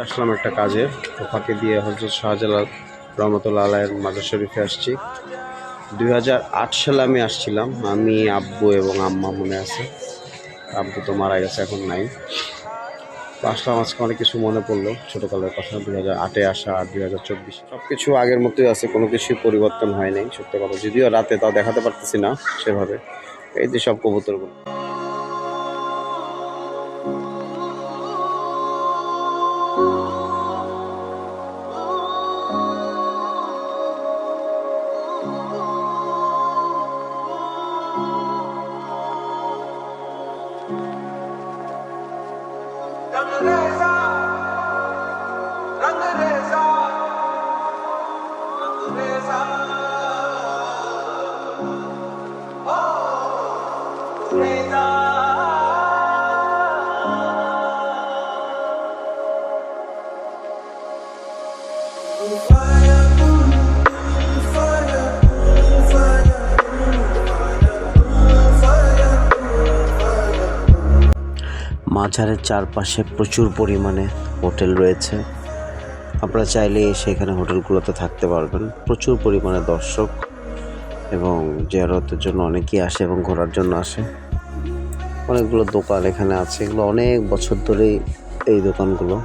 আসলাম একটা কাজে, তো ফাঁকে দিয়ে হযরত শাহজালাল রহমতুল্লাহ আলাইহির মাজার শরীফে আসছি। 2008 সালে আমি আসছিলাম, আমি, আব্বু এবং আম্মা মনে আছে। আব্বু তো মারা গেছে, এখন নাই। তো আসলাম, আজকে অনেক কিছু মনে পড়লো ছোটোকালের কথা। 2008-এ আসা আর 2024 সব কিছু আগের মতোই আছে, কোনো কিছুই পরিবর্তন হয় নাই সত্য কথা। যদিও রাতে তাও দেখাতে পারতেছি না সেভাবে। এই যে সব কবুতরগুলো, মাজারের চারপাশে প্রচুর পরিমাণে হোটেল রয়েছে। আপনারা চাইলে সেখানে হোটেলগুলোতে থাকতে পারবেন। প্রচুর পরিমাণে দর্শক এবং জিয়ারতের জন্য অনেকেই আসে এবং ঘোরার জন্য আসে। অনেকগুলো দোকান এখানে আছে, এগুলো অনেক বছর ধরেই এই দোকানগুলো।